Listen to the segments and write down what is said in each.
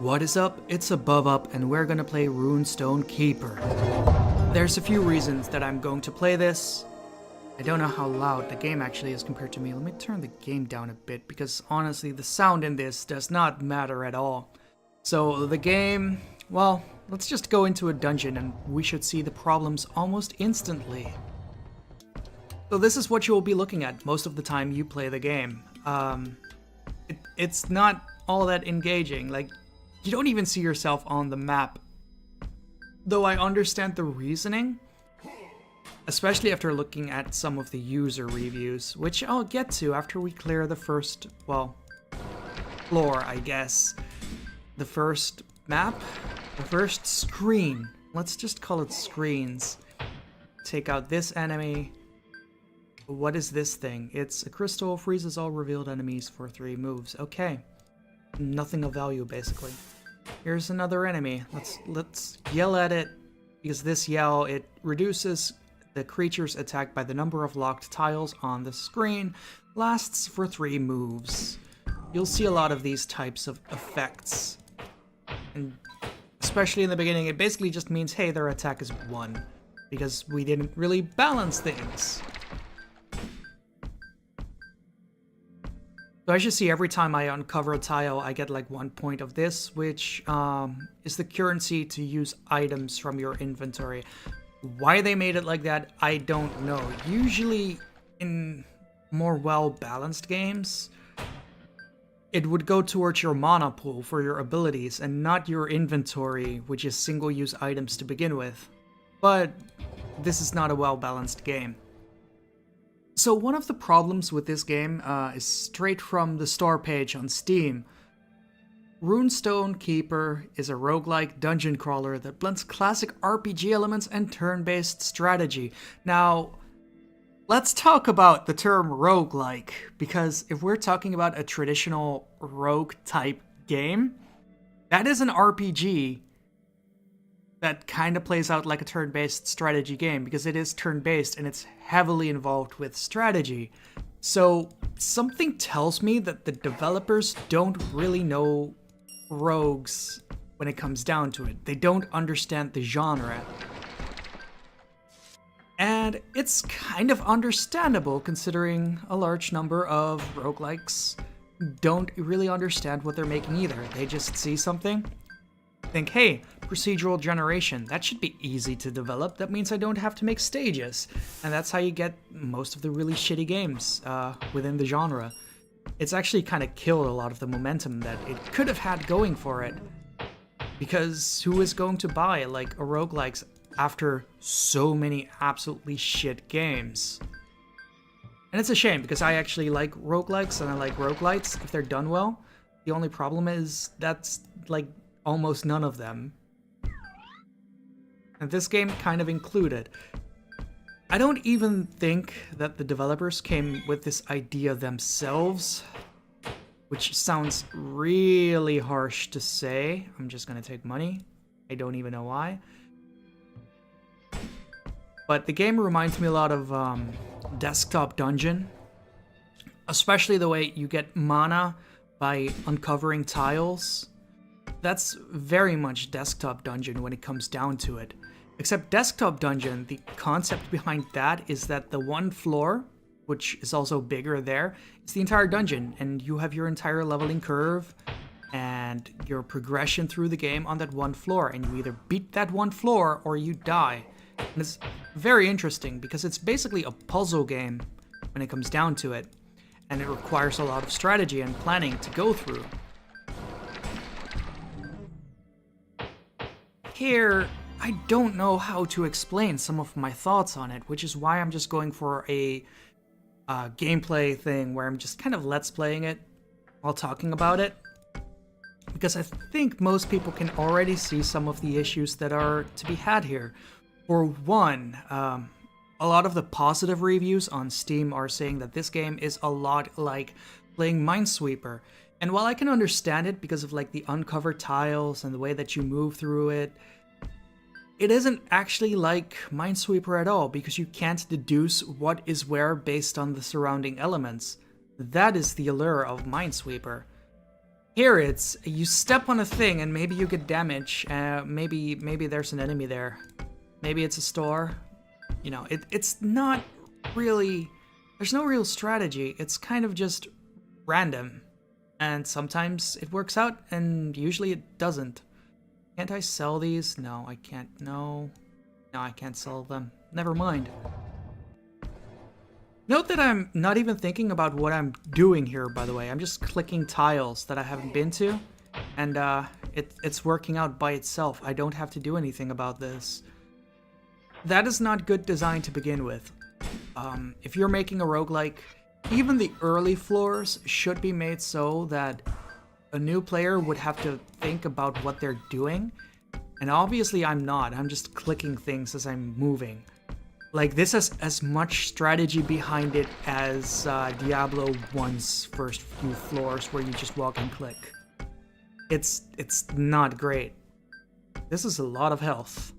What is up? It's Aboveup, and we're gonna play Runestone Keeper. There's a few reasons that I'm going to play this. I don't know how loud the game actually is compared to me. Let me turn the game down a bit, because honestly, the sound in this does not matter at all. So the game, well, let's just go into a dungeon and we should see the problems almost instantly. So this is what you will be looking at most of the time you play the game. It's not all that engaging. Like, you don't even see yourself on the map. Though I understand the reasoning, especially after looking at some of the user reviews, which I'll get to after we clear the first, well, floor, I guess. The first map? The first screen. Let's just call it screens. Take out this enemy. What is this thing? It's a crystal, freezes all revealed enemies for 3 moves. Okay. Nothing of value, basically. Here's another enemy. Let's yell at it, because this yell, it reduces the creature's attack by the number of locked tiles on the screen, lasts for 3 moves. You'll see a lot of these types of effects, and especially in the beginning, it basically just means, hey, their attack is 1, because we didn't really balance things. So as you see, every time I uncover a tile, I get like 1 point of this, which is the currency to use items from your inventory. Why they made it like that, I don't know. Usually in more well-balanced games, it would go towards your mana pool for your abilities and not your inventory, which is single-use items to begin with. But this is not a well-balanced game. So one of the problems with this game is straight from the store page on Steam. Runestone Keeper is a roguelike dungeon crawler that blends classic RPG elements and turn-based strategy. Now, let's talk about the term roguelike, because if we're talking about a traditional rogue-type game, that is an RPG that kind of plays out like a turn-based strategy game, because it is turn-based and it's heavily involved with strategy. So something tells me that the developers don't really know rogues when it comes down to it. They don't understand the genre. And it's kind of understandable, considering a large number of roguelikes don't really understand what they're making either. They just see something, think, hey, procedural generation, that should be easy to develop. That means I don't have to make stages. And that's how you get most of the really shitty games within the genre. It's actually kind of killed a lot of the momentum that it could have had going for it. Because who is going to buy like a roguelikes after so many absolutely shit games? And it's a shame, because I actually like roguelikes and I like roguelites if they're done well. The only problem is that's like almost none of them. And this game kind of included. I don't even think that the developers came with this idea themselves, which sounds really harsh to say. I'm just gonna take money. I don't even know why. But the game reminds me a lot of Desktop Dungeon, especially the way you get mana by uncovering tiles. That's very much Desktop Dungeon when it comes down to it. Except Desktop Dungeon, the concept behind that is that the one floor, which is also bigger there, is the entire dungeon, and you have your entire leveling curve and your progression through the game on that one floor, and you either beat that one floor or you die. And it's very interesting, because it's basically a puzzle game when it comes down to it, and it requires a lot of strategy and planning to go through. Here, I don't know how to explain some of my thoughts on it, which is why I'm just going for a gameplay thing where I'm just kind of let's playing it while talking about it. Because I think most people can already see some of the issues that are to be had here. For one, a lot of the positive reviews on Steam are saying that this game is a lot like playing Minesweeper. And while I can understand it because of like the uncovered tiles and the way that you move through it, it isn't actually like Minesweeper at all, because you can't deduce what is where based on the surrounding elements. That is the allure of Minesweeper. Here it's you step on a thing and maybe you get damage. Maybe there's an enemy there. Maybe it's a store. You know, it's not really. There's no real strategy. It's kind of just random, and sometimes it works out, and usually it doesn't. Can't I sell these? No, I can't. No, I can't sell them. Never mind. Note that I'm not even thinking about what I'm doing here, by the way. I'm just clicking tiles that I haven't been to, and it's working out by itself. I don't have to do anything about this. That is not good design to begin with. If you're making a roguelike, even the early floors should be made so that a new player would have to think about what they're doing. And obviously I'm not. I'm just clicking things as I'm moving. Like, this has as much strategy behind it as Diablo 1's first few floors where you just walk and click. It's not great. This is a lot of health.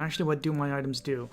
Actually, what do my items do?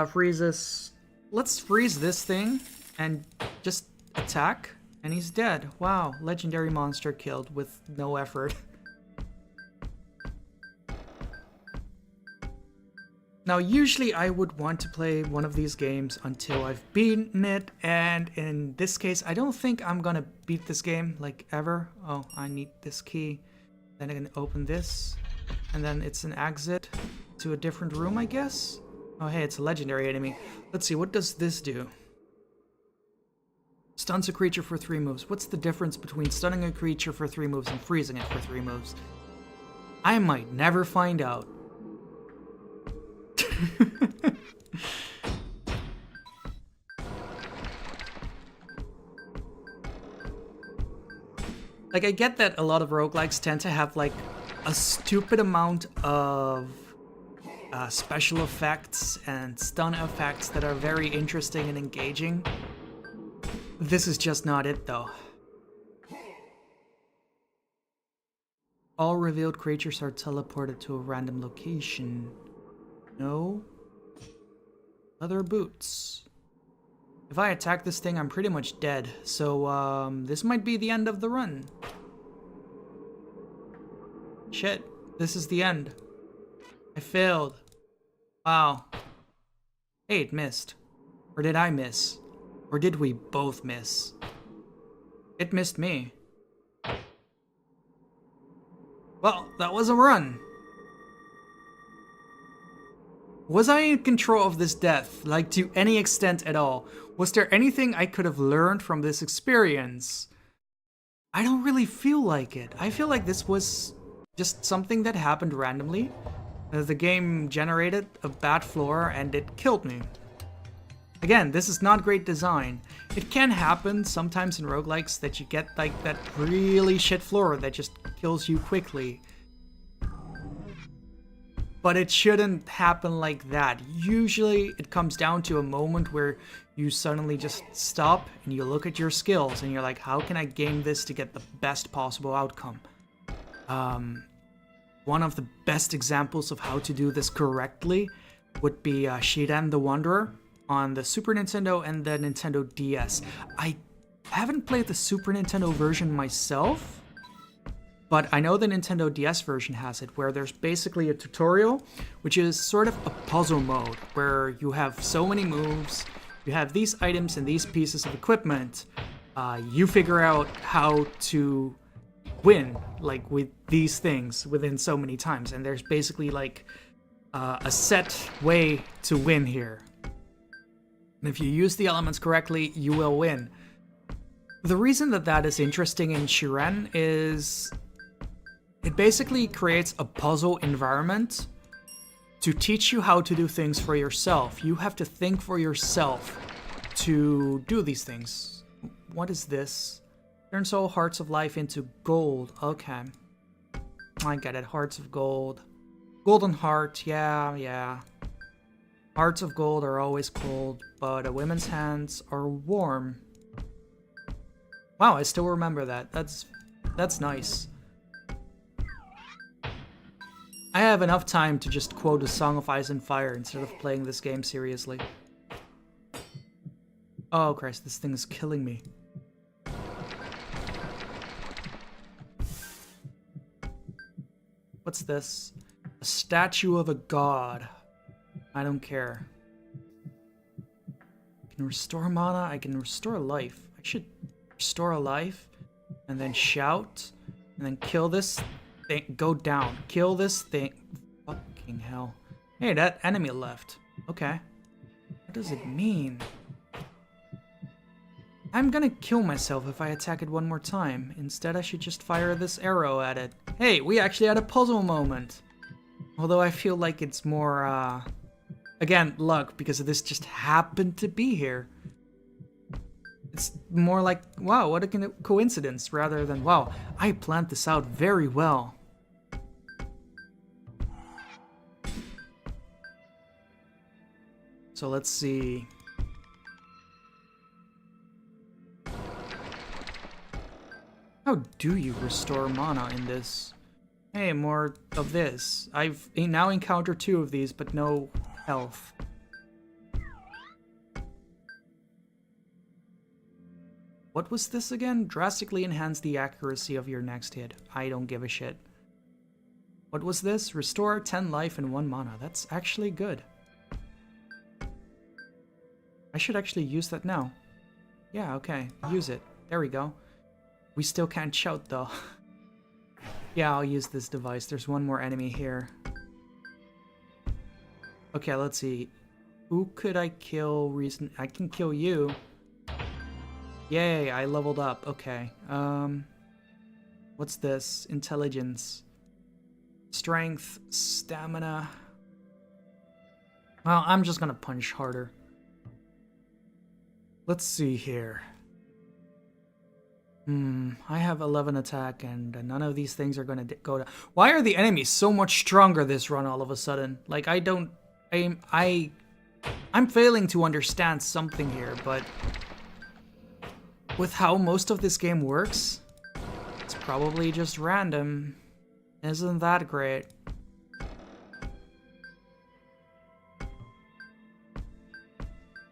Freeze this. Let's freeze this thing and just attack. And he's dead. Wow, legendary monster killed with no effort. Now, usually I would want to play one of these games until I've beaten it, and in this case, I don't think I'm gonna beat this game, like, ever. Oh, I need this key. Then I can open this, and then it's an exit to a different room, I guess? Oh, hey, it's a legendary enemy. Let's see, what does this do? Stuns a creature for 3 moves. What's the difference between stunning a creature for 3 moves and freezing it for 3 moves? I might never find out. Like, I get that a lot of roguelikes tend to have, like, a stupid amount of special effects and stun effects that are very interesting and engaging. This is just not it, though. All revealed creatures are teleported to a random location. No. Leather boots. If I attack this thing, I'm pretty much dead. So, this might be the end of the run. Shit. This is the end. I failed. Wow. Hey, it missed. Or did I miss? Or did we both miss? It missed me. Well, that was a run. Was I in control of this death, like, to any extent at all? Was there anything I could have learned from this experience? I don't really feel like it. I feel like this was just something that happened randomly. The game generated a bad floor and it killed me. Again, this is not great design. It can happen sometimes in roguelikes that you get, like, that really shit floor that just kills you quickly. But it shouldn't happen like that. Usually it comes down to a moment where you suddenly just stop and you look at your skills and you're like, how can I game this to get the best possible outcome? One of the best examples of how to do this correctly would be Shiren the Wanderer on the Super Nintendo and the Nintendo DS. I haven't played the Super Nintendo version myself, but I know the Nintendo DS version has it, where there's basically a tutorial, which is sort of a puzzle mode, where you have so many moves, you have these items and these pieces of equipment, you figure out how to win, like, with these things within so many times, and there's basically, like, a set way to win here. And if you use the elements correctly, you will win. The reason that that is interesting in Shiren is it basically creates a puzzle environment to teach you how to do things for yourself. You have to think for yourself to do these things. What is this? Turns all hearts of life into gold. Okay. I get it. Hearts of gold. Golden heart. Yeah. Hearts of gold are always cold, but a woman's hands are warm. Wow, I still remember that. That's nice. I have enough time to just quote A Song of Ice and Fire instead of playing this game seriously. Oh Christ, this thing is killing me. What's this? A statue of a god. I don't care. I can restore mana. I can restore life. I should restore a life. And then shout. And then kill this thing. Go down. Kill this thing. Fucking hell. Hey, that enemy left. Okay. What does it mean? I'm gonna kill myself if I attack it one more time. Instead, I should just fire this arrow at it. Hey, we actually had a puzzle moment. Although I feel like it's more, again, luck, because this just happened to be here. It's more like, wow, what a coincidence, rather than, wow, I planned this out very well. So let's see. How do you restore mana in this? Hey, more of this. I've now encountered 2 of these, but no health. What was this again? Drastically enhance the accuracy of your next hit. I don't give a shit. What was this? Restore 10 life and 1 mana. That's actually good. I should actually use that now. Yeah, okay. Use it. There we go. We still can't shout, though. Yeah, I'll use this device. There's one more enemy here. Okay, let's see. Who could I kill recently? I can kill you. Yay, I leveled up. Okay. What's this? Intelligence. Strength. Stamina. Well, I'm just gonna punch harder. Let's see here. I have 11 attack, and none of these things are gonna go down. Why are the enemies so much stronger this run all of a sudden? Like, I'm failing to understand something here, but with how most of this game works, it's probably just random. Isn't that great?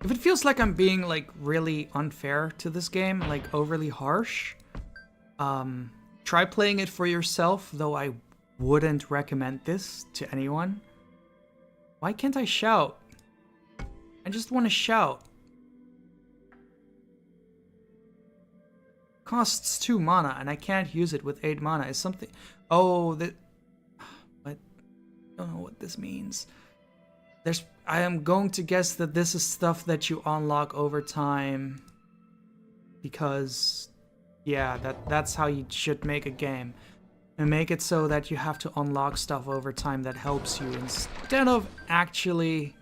If it feels like I'm being, like, really unfair to this game, like, overly harsh, try playing it for yourself, though I wouldn't recommend this to anyone. Why can't I shout? I just want to shout. Costs 2 mana, and I can't use it with 8 mana. Is something... Oh, that... What? I don't know what this means. I am going to guess that this is stuff that you unlock over time, because, yeah, that's how you should make a game. And make it so that you have to unlock stuff over time that helps you, instead of actually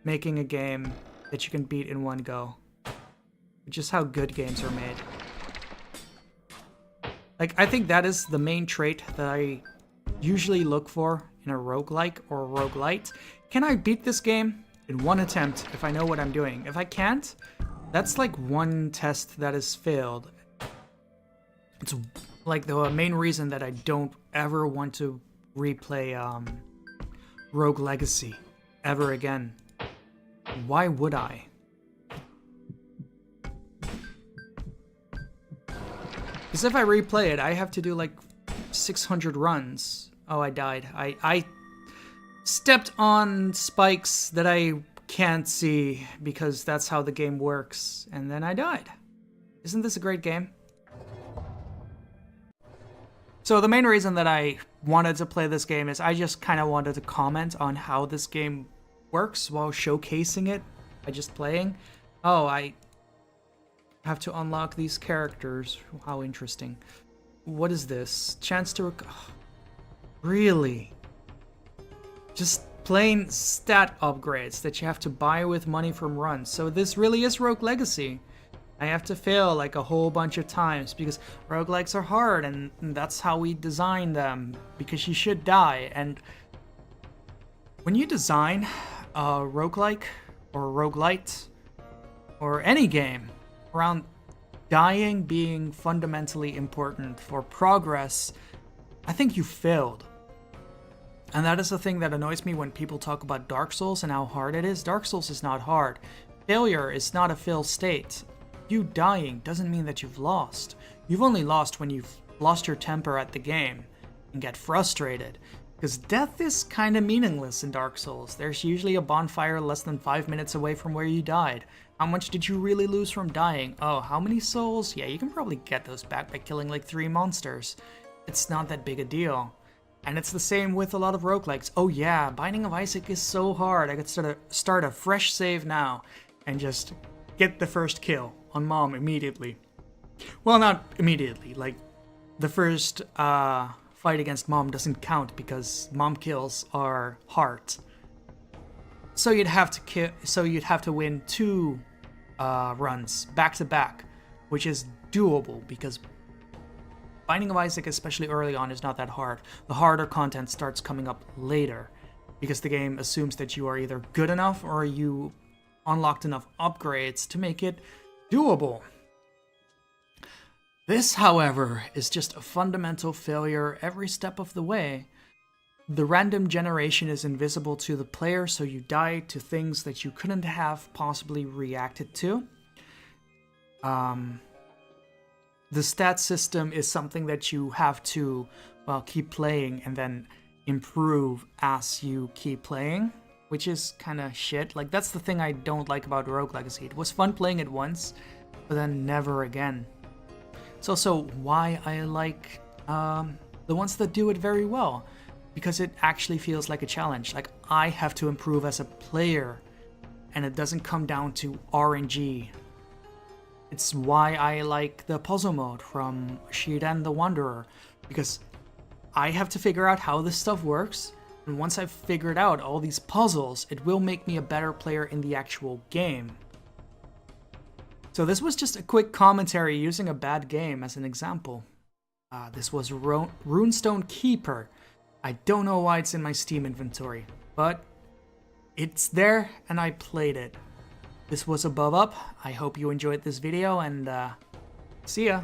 making a game that you can beat in one go. Which is how good games are made. Like, I think that is the main trait that I usually look for in a roguelike or a roguelite. Can I beat this game in one attempt if I know what I'm doing? If I can't, that's like one test that has failed. It's like the main reason that I don't ever want to replay Rogue Legacy ever again. Why would I? Because if I replay it, I have to do like 600 runs. Oh, I died. I stepped on spikes that I can't see because that's how the game works, and then I died. Isn't this a great game? So the main reason that I wanted to play this game is I just kind of wanted to comment on how this game works while showcasing it by just playing. Oh, I have to unlock these characters. How interesting. What is this? Chance to... Really? Just plain stat upgrades that you have to buy with money from runs. So this really is Rogue Legacy. I have to fail like a whole bunch of times because roguelikes are hard, and that's how we design them, because you should die. And when you design a roguelike or roguelite or any game around dying being fundamentally important for progress, I think you failed. And that is the thing that annoys me when people talk about Dark Souls and how hard it is. Dark Souls is not hard. Failure is not a fail state. You dying doesn't mean that you've lost. You've only lost when you've lost your temper at the game and get frustrated. Because death is kinda meaningless in Dark Souls. There's usually a bonfire less than 5 minutes away from where you died. How much did you really lose from dying? Oh, how many souls? Yeah, you can probably get those back by killing like 3 monsters. It's not that big a deal. And it's the same with a lot of roguelikes. Oh yeah, Binding of Isaac is so hard. I could start a fresh save now and just get the first kill on Mom immediately. Well, not immediately. Like, the first fight against Mom doesn't count because Mom kills are hard. So you'd have to win 2 runs back to back, which is doable because Binding of Isaac, especially early on, is not that hard. The harder content starts coming up later because the game assumes that you are either good enough or you unlocked enough upgrades to make it doable. This, however, is just a fundamental failure every step of the way. The random generation is invisible to the player, so you die to things that you couldn't have possibly reacted to. The stat system is something that you have to, well, keep playing and then improve as you keep playing, which is kind of shit. Like, that's the thing I don't like about Rogue Legacy. It was fun playing it once, but then never again. It's also why I like the ones that do it very well, because it actually feels like a challenge. Like, I have to improve as a player, and it doesn't come down to RNG. It's why I like the puzzle mode from Shiren the Wanderer, because I have to figure out how this stuff works, and once I've figured out all these puzzles, it will make me a better player in the actual game. So this was just a quick commentary using a bad game as an example. This was Runestone Keeper. I don't know why it's in my Steam inventory, but it's there and I played it. This was Aboveup. I hope you enjoyed this video and see ya!